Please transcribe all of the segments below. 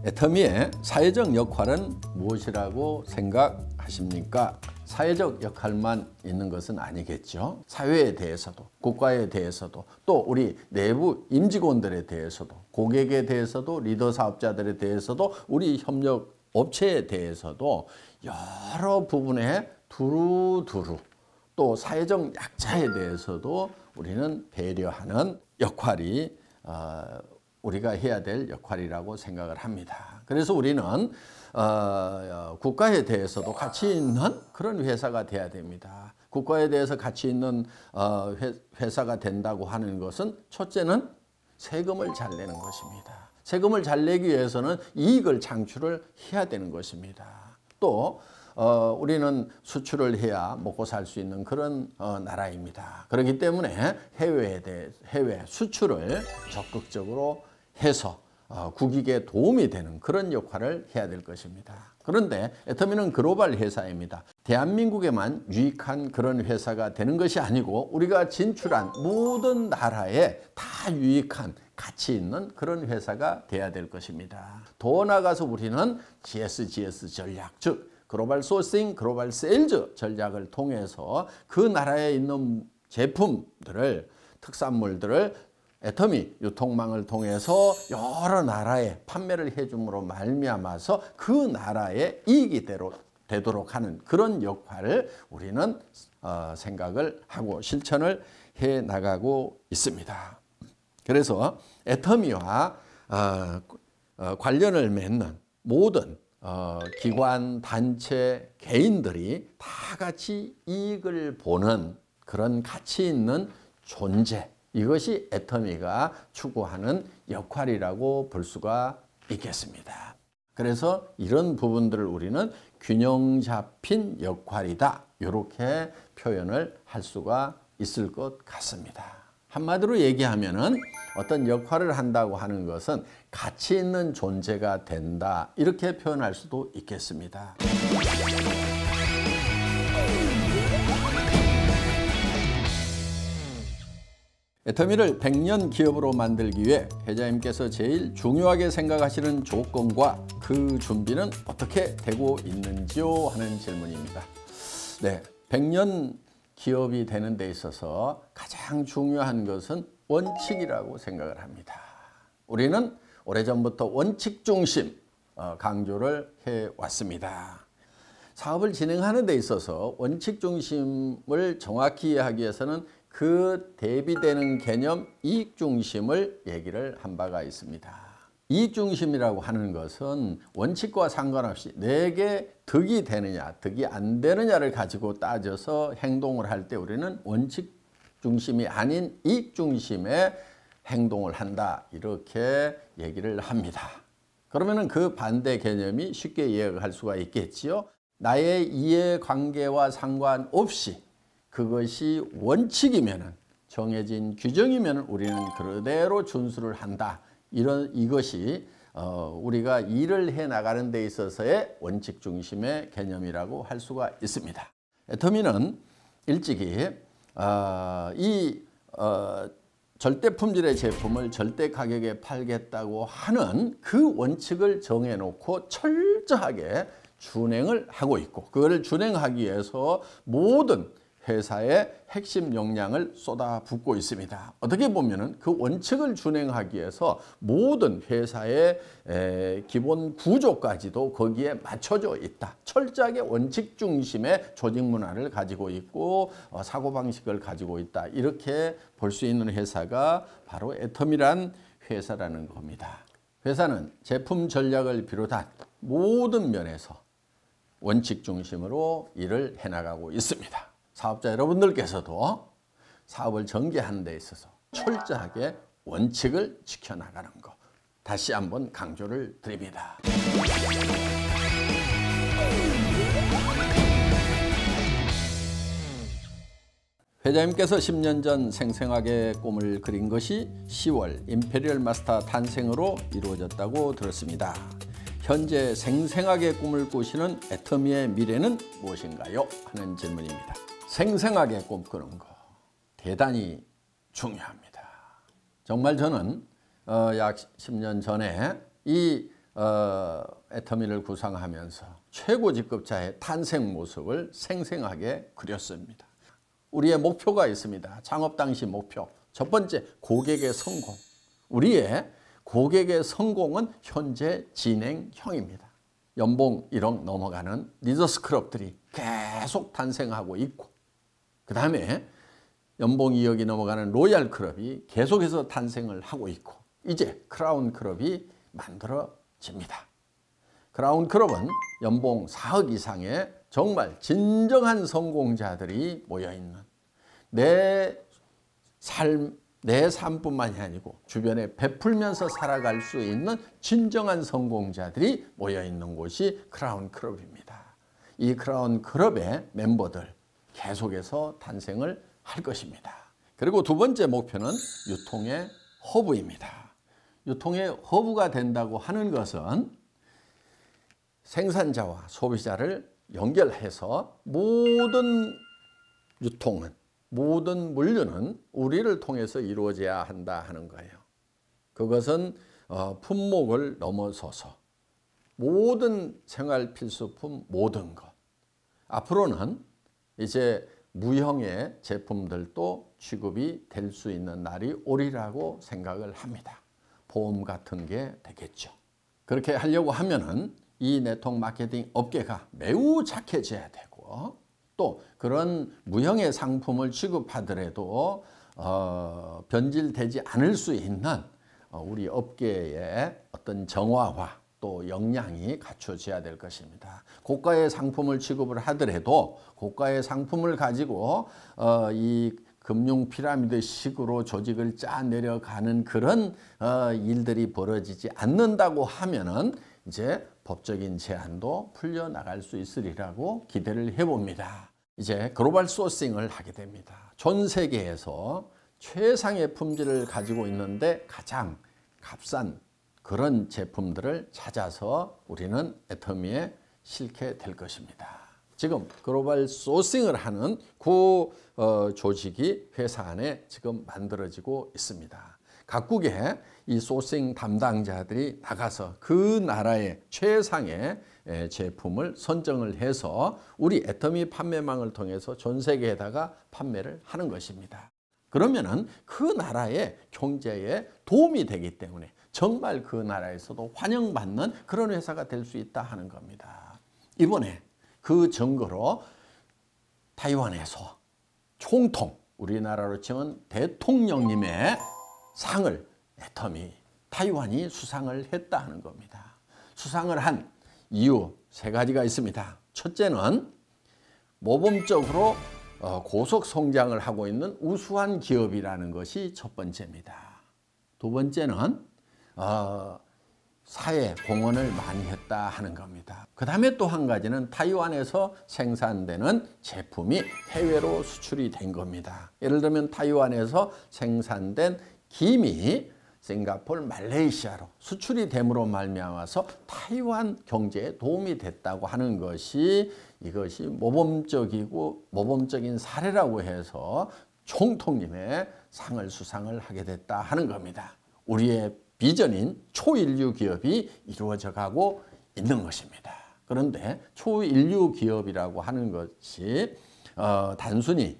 애터미의 사회적 역할은 무엇이라고 생각하십니까? 사회적 역할만 있는 것은 아니겠죠. 사회에 대해서도, 국가에 대해서도, 또 우리 내부 임직원들에 대해서도, 고객에 대해서도, 리더 사업자들에 대해서도, 우리 협력 업체에 대해서도 여러 부분에 두루두루 또 사회적 약자에 대해서도 우리는 배려하는 역할이 우리가 해야 될 역할이라고 생각을 합니다. 그래서 우리는 국가에 대해서도 가치 있는 그런 회사가 돼야 됩니다. 국가에 대해서 가치 있는 회사가 된다고 하는 것은 첫째는 세금을 잘 내는 것입니다. 세금을 잘 내기 위해서는 이익을 창출을 해야 되는 것입니다. 또 우리는 수출을 해야 먹고 살 수 있는 그런 나라입니다. 그렇기 때문에 해외 수출을 적극적으로 해서 국익에 도움이 되는 그런 역할을 해야 될 것입니다. 그런데 애터미는 글로벌 회사입니다. 대한민국에만 유익한 그런 회사가 되는 것이 아니고 우리가 진출한 모든 나라에 다 유익한 가치 있는 그런 회사가 돼야 될 것입니다. 더 나아가서 우리는 GSGS 전략, 즉 글로벌 소싱, 글로벌 세일즈 전략을 통해서 그 나라에 있는 제품들을, 특산물들을 애터미 유통망을 통해서 여러 나라에 판매를 해줌으로 말미암아서 그 나라의 이익이 되도록 하는 그런 역할을 우리는 생각을 하고 실천을 해 나가고 있습니다. 그래서 애터미와 관련을 맺는 모든 기관, 단체, 개인들이 다 같이 이익을 보는 그런 가치 있는 존재, 이것이 애터미가 추구하는 역할이라고 볼 수가 있겠습니다. 그래서 이런 부분들을 우리는 균형 잡힌 역할이다, 이렇게 표현을 할 수가 있을 것 같습니다. 한마디로 얘기하면은 어떤 역할을 한다고 하는 것은 가치 있는 존재가 된다, 이렇게 표현할 수도 있겠습니다. 애터미를 100년 기업으로 만들기 위해 회장님께서 제일 중요하게 생각하시는 조건과 그 준비는 어떻게 되고 있는지요? 하는 질문입니다. 네, 100년 기업이 되는 데 있어서 가장 중요한 것은 원칙이라고 생각을 합니다. 우리는 오래전부터 원칙 중심 강조를 해왔습니다. 사업을 진행하는 데 있어서 원칙 중심을 정확히 이해하기 위해서는 그 대비되는 개념 이익 중심을 얘기를 한 바가 있습니다. 이익 중심이라고 하는 것은 원칙과 상관없이 내게 득이 되느냐, 득이 안 되느냐를 가지고 따져서 행동을 할 때 우리는 원칙 중심이 아닌 이익 중심의 행동을 한다, 이렇게 얘기를 합니다. 그러면 그 반대 개념이 쉽게 이해할 수가 있겠지요. 나의 이해관계와 상관없이 그것이 원칙이면, 정해진 규정이면 우리는 그대로 준수를 한다. 이것이 우리가 일을 해 나가는 데 있어서의 원칙 중심의 개념이라고 할 수가 있습니다. 애터미는 일찍이 절대 품질의 제품을 절대 가격에 팔겠다고 하는 그 원칙을 정해놓고 철저하게 준행을 하고 있고, 그거를 준행하기 위해서 모든 회사의 핵심 역량을 쏟아붓고 있습니다. 어떻게 보면은 그 원칙을 준행하기 위해서 모든 회사의 기본 구조까지도 거기에 맞춰져 있다. 철저하게 원칙 중심의 조직 문화를 가지고 있고 사고방식을 가지고 있다. 이렇게 볼 수 있는 회사가 바로 애터미란 회사라는 겁니다. 회사는 제품 전략을 비롯한 모든 면에서 원칙 중심으로 일을 해나가고 있습니다. 사업자 여러분들께서도 사업을 전개하는 데 있어서 철저하게 원칙을 지켜나가는 것, 다시 한번 강조를 드립니다. 회장님께서 10년 전 생생하게 꿈을 그린 것이 10월 임페리얼 마스터 탄생으로 이루어졌다고 들었습니다. 현재 생생하게 꿈을 꾸시는 애터미의 미래는 무엇인가요? 하는 질문입니다. 생생하게 꿈꾸는 거 대단히 중요합니다. 정말 저는 약 10년 전에 이 애터미를 구상하면서 최고 직급자의 탄생 모습을 생생하게 그렸습니다. 우리의 목표가 있습니다. 창업 당시 목표. 첫 번째, 고객의 성공. 우리의 고객의 성공은 현재 진행형입니다. 연봉 1억 넘어가는 리더스 클럽들이 계속 탄생하고 있고, 그 다음에 연봉 2억이 넘어가는 로얄 클럽이 계속해서 탄생을 하고 있고, 이제 크라운 클럽이 만들어집니다. 크라운 클럽은 연봉 4억 이상의 정말 진정한 성공자들이 모여있는 내 삶뿐만이 아니고 주변에 베풀면서 살아갈 수 있는 진정한 성공자들이 모여있는 곳이 크라운 클럽입니다. 이 크라운 클럽의 멤버들 계속해서 탄생을 할 것입니다. 그리고 두 번째 목표는 유통의 허브입니다. 유통의 허브가 된다고 하는 것은 생산자와 소비자를 연결해서 모든 유통은, 모든 물류는 우리를 통해서 이루어져야 한다 하는 거예요. 그것은 품목을 넘어서서 모든 생활 필수품 모든 것. 앞으로는 이제 무형의 제품들도 취급이 될 수 있는 날이 오리라고 생각을 합니다. 보험 같은 게 되겠죠. 그렇게 하려고 하면은 이 네트워크 마케팅 업계가 매우 착해져야 되고, 또 그런 무형의 상품을 취급하더라도 변질되지 않을 수 있는 우리 업계의 어떤 정화와 또 역량이 갖춰져야 될 것입니다. 고가의 상품을 취급을 하더라도 고가의 상품을 가지고 이 금융 피라미드 식으로 조직을 짜 내려가는 그런 일들이 벌어지지 않는다고 하면은 이제 법적인 제한도 풀려나갈 수 있으리라고 기대를 해봅니다. 이제 글로벌 소싱을 하게 됩니다. 전 세계에서 최상의 품질을 가지고 있는데 가장 값싼 그런 제품들을 찾아서 우리는 애터미에 실게 될 것입니다. 지금 글로벌 소싱을 하는 그 조직이 회사 안에 지금 만들어지고 있습니다. 각국의 이 소싱 담당자들이 나가서 그 나라의 최상의 제품을 선정을 해서 우리 애터미 판매망을 통해서 전 세계에다가 판매를 하는 것입니다. 그러면은 그 나라의 경제에 도움이 되기 때문에 정말 그 나라에서도 환영받는 그런 회사가 될 수 있다 하는 겁니다. 이번에 그 증거로 타이완에서 총통, 우리나라로 치면 대통령님의 상을 애터미 타이완이 수상을 했다 하는 겁니다. 수상을 한 이유 세 가지가 있습니다. 첫째는 모범적으로 고속 성장을 하고 있는 우수한 기업이라는 것이 첫 번째입니다. 두 번째는 사회 공헌을 많이 했다 하는 겁니다. 그 다음에 또 한 가지는 타이완에서 생산되는 제품이 해외로 수출이 된 겁니다. 예를 들면 타이완에서 생산된 김이 싱가포르, 말레이시아로 수출이 됨으로 말미암아서 타이완 경제에 도움이 됐다고 하는 것이 이것이 모범적인 사례라고 해서 총통님의 상을 수상을 하게 됐다 하는 겁니다. 우리의 비전인 초인류 기업이 이루어져 가고 있는 것입니다. 그런데 초인류 기업이라고 하는 것이 단순히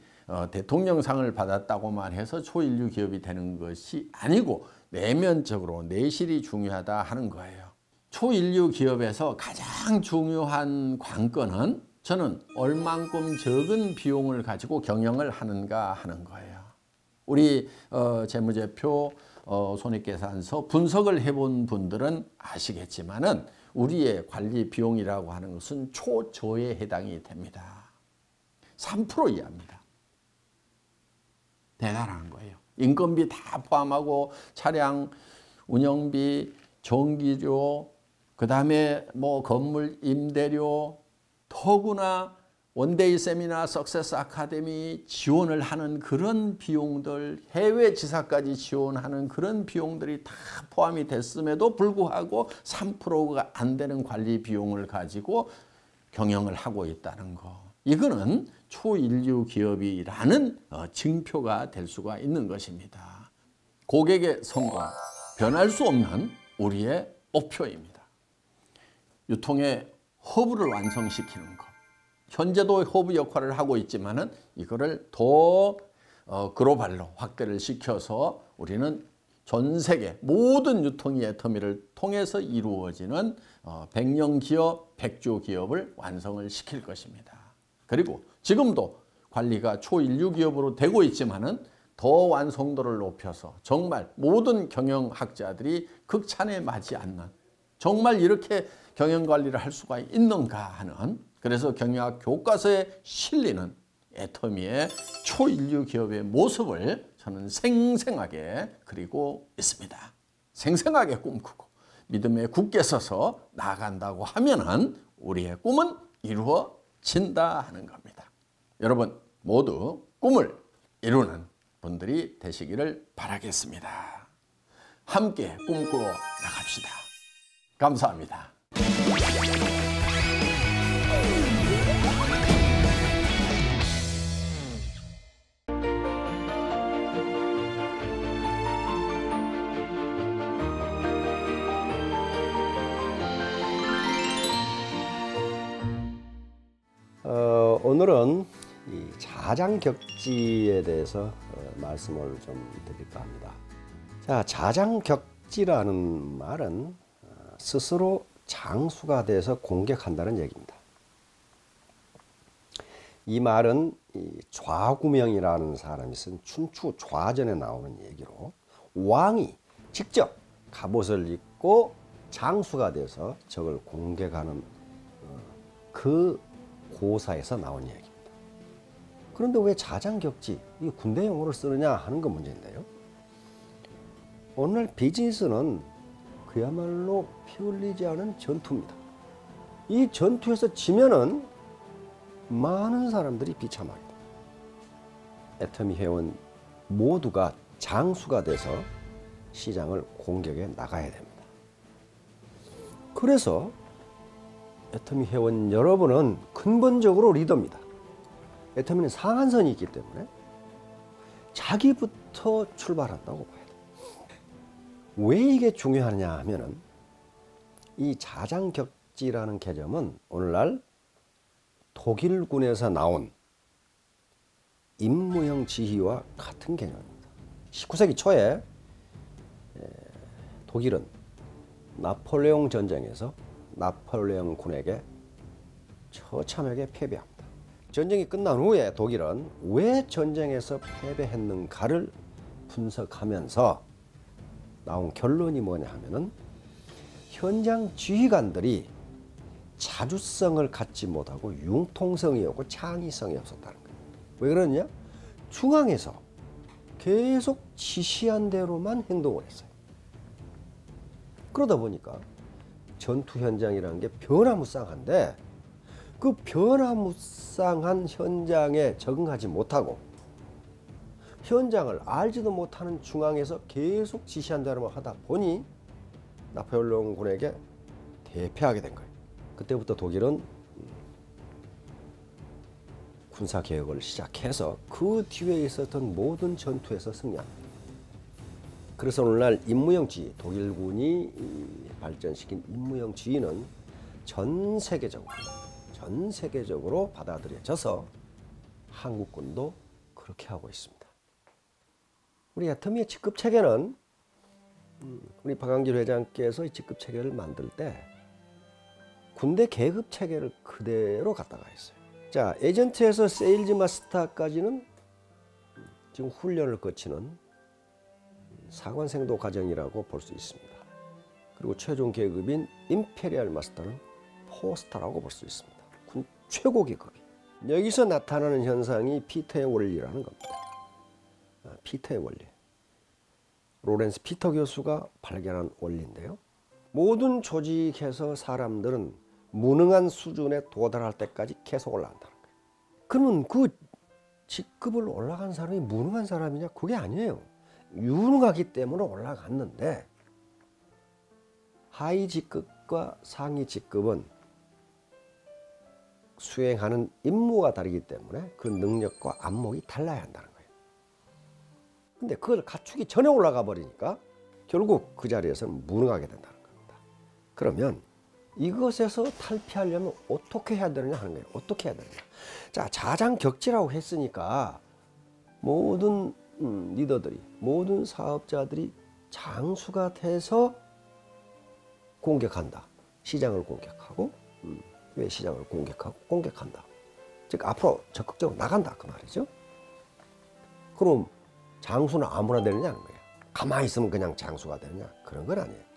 대통령상을 받았다고만 해서 초인류 기업이 되는 것이 아니고 내면적으로 내실이 중요하다 하는 거예요. 초인류 기업에서 가장 중요한 관건은 저는 얼만큼 적은 비용을 가지고 경영을 하는가 하는 거예요. 우리 재무제표 손익계산서 분석을 해본 분들은 아시겠지만은 우리의 관리 비용이라고 하는 것은 초저에 해당이 됩니다. 3% 이하입니다. 대단한 거예요. 인건비 다 포함하고 차량 운영비, 전기료, 그 다음에 뭐 건물 임대료, 더구나 원데이 세미나, 석세스 아카데미 지원을 하는 그런 비용들, 해외 지사까지 지원하는 그런 비용들이 다 포함이 됐음에도 불구하고 3%가 안 되는 관리 비용을 가지고 경영을 하고 있다는 거. 이거는 초인류 기업이라는 증표가 될 수가 있는 것입니다. 고객의 성공, 변할 수 없는 우리의 목표입니다. 유통의 허브를 완성시키는 것. 현재도 허브 역할을 하고 있지만은 이거를 더 글로벌로 확대를 시켜서 우리는 전 세계 모든 유통이 애터미를 통해서 이루어지는 100년 기업, 100조 기업을 완성을 시킬 것입니다. 그리고 지금도 관리가 초일류 기업으로 되고 있지만은 더 완성도를 높여서 정말 모든 경영학자들이 극찬에 맞지 않는, 정말 이렇게 경영관리를 할 수가 있는가 하는, 그래서 경영학 교과서에 실리는 애터미의 초인류 기업의 모습을 저는 생생하게 그리고 있습니다. 생생하게 꿈꾸고 믿음에 굳게 서서 나아간다고 하면은 우리의 꿈은 이루어진다 하는 겁니다. 여러분 모두 꿈을 이루는 분들이 되시기를 바라겠습니다. 함께 꿈꾸어 나갑시다. 감사합니다. 오늘은 이 자장격지에 대해서 말씀을 좀 드릴까 합니다. 자, 자장격지라는 말은 스스로 장수가 돼서 공격한다는 얘기입니다. 이 말은 이 좌구명이라는 사람이 쓴 춘추 좌전에 나오는 얘기로, 왕이 직접 갑옷을 입고 장수가 돼서 적을 공격하는 그 고사에서 나온 얘기입니다. 그런데 왜 자장격지, 이 군대 용어를 쓰느냐 하는 건 문제인데요. 오늘날 비즈니스는 그야말로 피 흘리지 않은 전투입니다. 이 전투에서 지면은 많은 사람들이 비참하게 됩니다. 애터미 회원 모두가 장수가 돼서 시장을 공격해 나가야 됩니다. 그래서 애터미 회원 여러분은 근본적으로 리더입니다. 애터미는 상한선이 있기 때문에 자기부터 출발한다고 봐야 돼요. 왜 이게 중요하냐 하면은 이 자장격지라는 개념은 오늘날 독일군에서 나온 임무형 지휘와 같은 개념입니다. 19세기 초에 독일은 나폴레옹 전쟁에서 나폴레옹 군에게 처참하게 패배합니다. 전쟁이 끝난 후에 독일은 왜 전쟁에서 패배했는가를 분석하면서 나온 결론이 뭐냐 하면은 현장 지휘관들이 자주성을 갖지 못하고 융통성이 없고 창의성이 없었다는 거예요. 왜 그러냐? 중앙에서 계속 지시한 대로만 행동을 했어요. 그러다 보니까 전투 현장이라는 게 변화무쌍한데 그 변화무쌍한 현장에 적응하지 못하고 현장을 알지도 못하는 중앙에서 계속 지시한 대로만 하다 보니 나폴레옹 군에게 대패하게 된 거예요. 그때부터 독일은 군사개혁을 시작해서 그 뒤에 있었던 모든 전투에서 승리합니다. 그래서 오늘날 임무형 지휘, 독일군이 발전시킨 임무형 지휘는 전 세계적으로 받아들여져서 한국군도 그렇게 하고 있습니다. 우리 애터미의 직급체계는 우리 박광길 회장께서 이 직급체계를 만들 때 군대 계급체계를 그대로 갖다가 했어요. 자, 에이전트에서 세일즈 마스터까지는 지금 훈련을 거치는 사관생도 과정이라고 볼 수 있습니다. 그리고 최종 계급인 임페리얼 마스터는 포스터라고 볼 수 있습니다. 군 최고 계급이. 여기서 나타나는 현상이 피터의 원리라는 겁니다. 피터의 원리. 로렌스 피터 교수가 발견한 원리인데요. 모든 조직에서 사람들은 무능한 수준에 도달할 때까지 계속 올라간다는 거예요. 그러면 그 직급을 올라간 사람이 무능한 사람이냐? 그게 아니에요. 유능하기 때문에 올라갔는데 하위 직급과 상위 직급은 수행하는 임무가 다르기 때문에 그 능력과 안목이 달라야 한다는 거예요. 근데 그걸 갖추기 전에 올라가 버리니까 결국 그 자리에서는 무능하게 된다는 겁니다. 그러면 이것에서 탈피하려면 어떻게 해야 되느냐 하는 거예요. 어떻게 해야 되느냐. 자, 자장격지라고 했으니까 모든 리더들이, 모든 사업자들이 장수가 돼서 공격한다. 시장을 공격하고, 왜 시장을 공격하고 공격한다. 즉 앞으로 적극적으로 나간다 그 말이죠. 그럼 장수는 아무나 되느냐는 거예요. 가만히 있으면 그냥 장수가 되느냐, 그런 건 아니에요.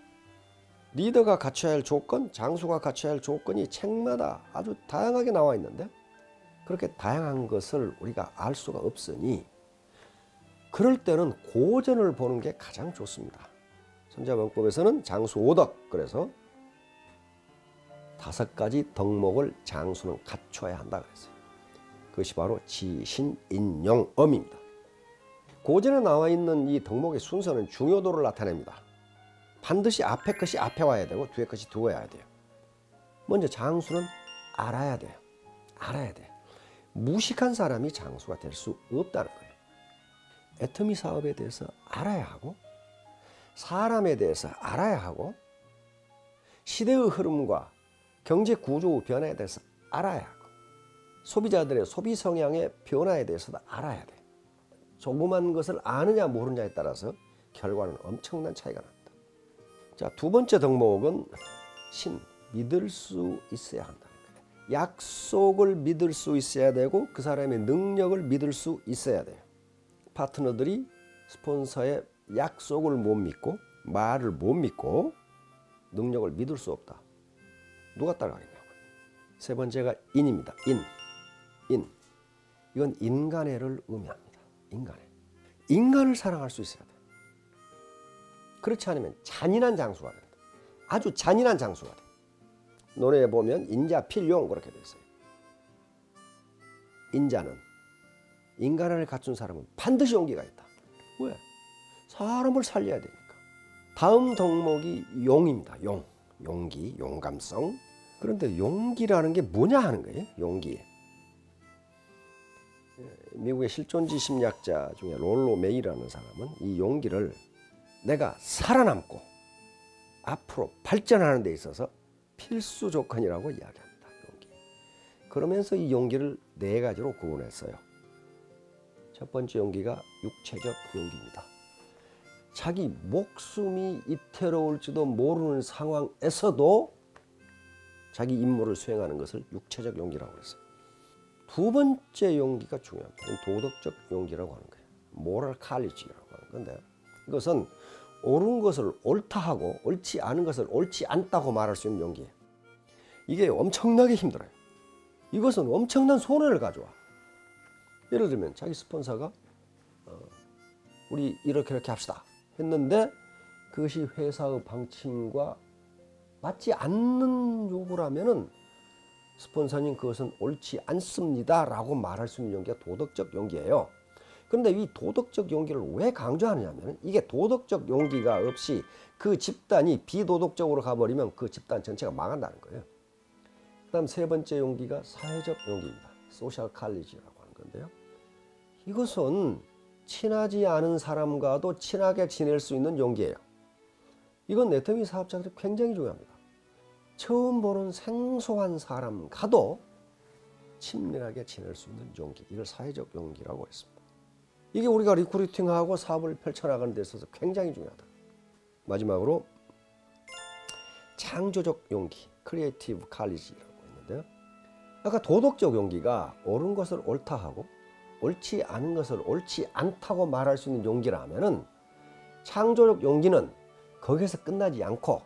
리더가 갖춰야 할 조건, 장수가 갖춰야 할 조건이 책마다 아주 다양하게 나와 있는데, 그렇게 다양한 것을 우리가 알 수가 없으니 그럴 때는 고전을 보는 게 가장 좋습니다. 손자병법에서는 장수 5덕, 그래서 5가지 덕목을 장수는 갖춰야 한다 그랬어요. 그것이 바로 지신인용엄입니다. 고전에 나와 있는 이 덕목의 순서는 중요도를 나타냅니다. 반드시 앞에 것이 앞에 와야 되고 뒤에 것이 뒤에 와야 돼요. 먼저 장수는 알아야 돼요. 알아야 돼. 무식한 사람이 장수가 될 수 없다는 거예요. 애터미 사업에 대해서 알아야 하고, 사람에 대해서 알아야 하고, 시대의 흐름과 경제 구조 변화에 대해서 알아야 하고, 소비자들의 소비 성향의 변화에 대해서도 알아야 돼. 조그만 것을 아느냐 모르느냐에 따라서 결과는 엄청난 차이가 납니다. 자, 두 번째 덕목은 믿을 수 있어야 한다는 거예요. 약속을 믿을 수 있어야 되고 그 사람의 능력을 믿을 수 있어야 돼요. 파트너들이 스폰서의 약속을 못 믿고 말을 못 믿고 능력을 믿을 수 없다. 누가 따라가겠냐고요. 세 번째가 인입니다. 인. 이건 인간애를 의미합니다. 인간을 사랑할 수 있어야 돼. 그렇지 않으면 잔인한 장수가 된다. 아주 잔인한 장수가 돼. 논어에 보면 인자 필용 그렇게 돼 있어요. 인자는, 인간을 갖춘 사람은 반드시 용기가 있다. 왜? 사람을 살려야 되니까. 다음 덕목이 용입니다. 용기, 용감성. 그런데 용기라는 게 뭐냐 하는 거예요. 용기. 미국의 실존지 심리학자 중에 롤로 메이라는 사람은 이 용기를 내가 살아남고 앞으로 발전하는 데 있어서 필수 조건이라고 이야기합니다. 용기. 그러면서 이 용기를 4가지로 구분했어요. 첫 번째 용기가 육체적 용기입니다. 자기 목숨이 잇태로울지도 모르는 상황에서도 자기 임무를 수행하는 것을 육체적 용기라고 그랬어요. 두 번째 용기가 중요합니다. 도덕적 용기라고 하는 거예요. 모럴 칼리지라고 하는 건데, 이것은 옳은 것을 옳다 하고 옳지 않은 것을 옳지 않다고 말할 수 있는 용기예요. 이게 엄청나게 힘들어요. 이것은 엄청난 손해를 가져와. 예를 들면 자기 스폰서가 우리 이렇게 합시다 했는데 그것이 회사의 방침과 맞지 않는 요구라면은 스폰서님 그것은 옳지 않습니다 라고 말할 수 있는 용기가 도덕적 용기예요. 그런데 이 도덕적 용기를 왜 강조하느냐면 이게 도덕적 용기가 없이 그 집단이 비도덕적으로 가버리면 그 집단 전체가 망한다는 거예요. 그 다음 세 번째 용기가 사회적 용기입니다. 소셜 칼리지라고 하는 건데요. 이것은 친하지 않은 사람과도 친하게 지낼 수 있는 용기예요. 이건 애터미 사업자들이 굉장히 중요합니다. 처음 보는 생소한 사람과도 친밀하게 지낼 수 있는 용기, 이걸 사회적 용기라고 했습니다. 이게 우리가 리크루팅하고 사업을 펼쳐나가는 데 있어서 굉장히 중요하다. 마지막으로 창조적 용기, 크리에이티브 칼리지라고 했는데요. 아까 도덕적 용기가 옳은 것을 옳다 하고 옳지 않은 것을 옳지 않다고 말할 수 있는 용기라면은 창조적 용기는 거기서 끝나지 않고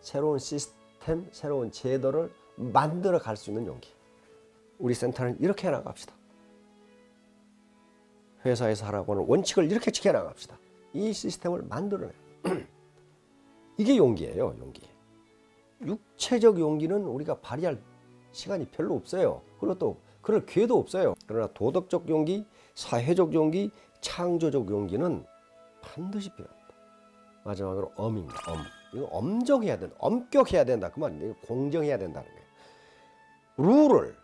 새로운 시스템, 새로운 제도를 만들어 갈 수 있는 용기. 우리 센터는 이렇게 해나갑시다. 회사에서 하라고 하는 원칙을 이렇게 지켜나갑시다. 이 시스템을 만들어내요. 이게 용기예요. 용기. 육체적 용기는 우리가 발휘할 시간이 별로 없어요. 그리고 또 그럴 기회도 없어요. 그러나 도덕적 용기, 사회적 용기, 창조적 용기는 반드시 필요합니다. 마지막으로 엄입니다. 이거 엄정해야 된다. 엄격해야 된다. 그 말인데 공정해야 된다는 거예요. 룰을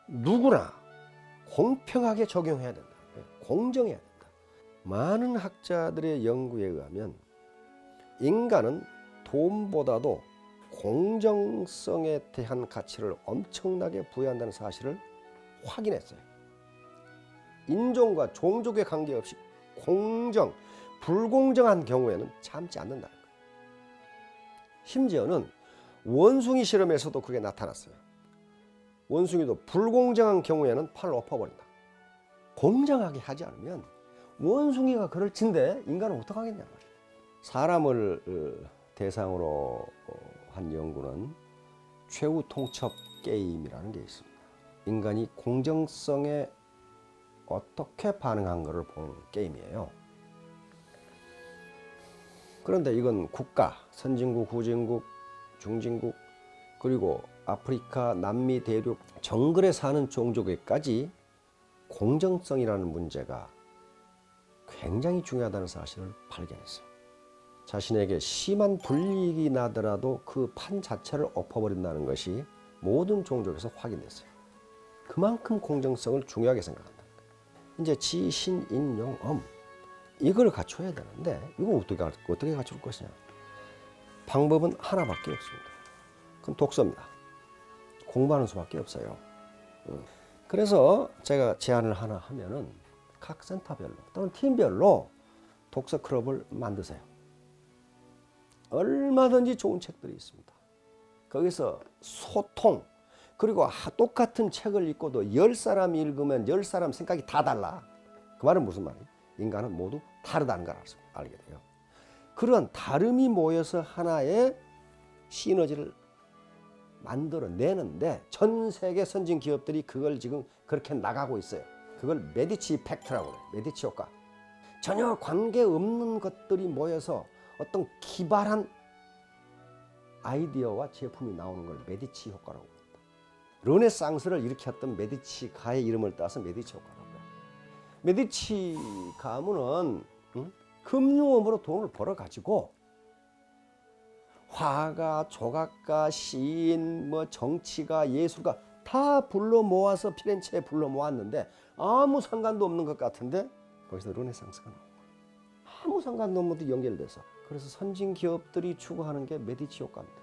누구나 공평하게 적용해야 된다. 공정해야 된다. 많은 학자들의 연구에 의하면 인간은 돈보다도 공정성에 대한 가치를 엄청나게 부여한다는 사실을 확인했어요. 인종과 종족에 관계없이 공정, 불공정한 경우에는 참지 않는다는 거예요. 심지어는 원숭이 실험에서도 그게 나타났어요. 원숭이도 불공정한 경우에는 팔을 엎어버린다. 공정하게 하지 않으면 원숭이가 그럴 진데 인간은 어떡하겠냐 말이에요. 사람을 대상으로 한 연구는 최후 통첩 게임이라는 게 있습니다. 인간이 공정성에 어떻게 반응한 것을 보는 게임이에요. 그런데 이건 국가, 선진국, 후진국, 중진국, 그리고 아프리카, 남미, 대륙, 정글에 사는 종족에까지 공정성이라는 문제가 굉장히 중요하다는 사실을 발견했어요. 자신에게 심한 불이익이 나더라도 그 판 자체를 엎어버린다는 것이 모든 종족에서 확인됐어요. 그만큼 공정성을 중요하게 생각한다. 이제 지, 신, 인, 용, 엄 이걸 갖춰야 되는데 이거 어떻게 갖출 것이냐. 방법은 하나밖에 없습니다. 그건 독서입니다. 공부하는 수밖에 없어요. 그래서 제가 제안을 하나 하면은 각 센터별로 또는 팀별로 독서 클럽을 만드세요. 얼마든지 좋은 책들이 있습니다. 거기서 소통, 그리고 똑같은 책을 읽고도 10사람이 읽으면 10사람 생각이 다 달라. 그 말은 무슨 말이에요? 인간은 모두 다르다는 걸 알게 돼요. 그런 다름이 모여서 하나의 시너지를 만들어내는데 전 세계 선진 기업들이 그걸 지금 그렇게 나가고 있어요. 그걸 메디치 이펙트라고 그래요. 메디치 효과. 전혀 관계없는 것들이 모여서 어떤 기발한 아이디어와 제품이 나오는 걸 메디치 효과라고 합니다. 르네상스를 일으켰던 메디치가의 이름을 따서 메디치 효과라고 해요. 메디치 가문은 금융업으로 돈을 벌어가지고 화가, 조각가, 시인, 정치가, 예술가 다 불러 모아서 피렌체에 불러 모았는데 아무 상관도 없는 것 같은데 거기서 르네상스가 나온 거예요. 아무 상관도 없는 연결돼서. 그래서 선진 기업들이 추구하는 게 메디치 효과입니다.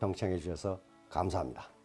경청해 주셔서 감사합니다.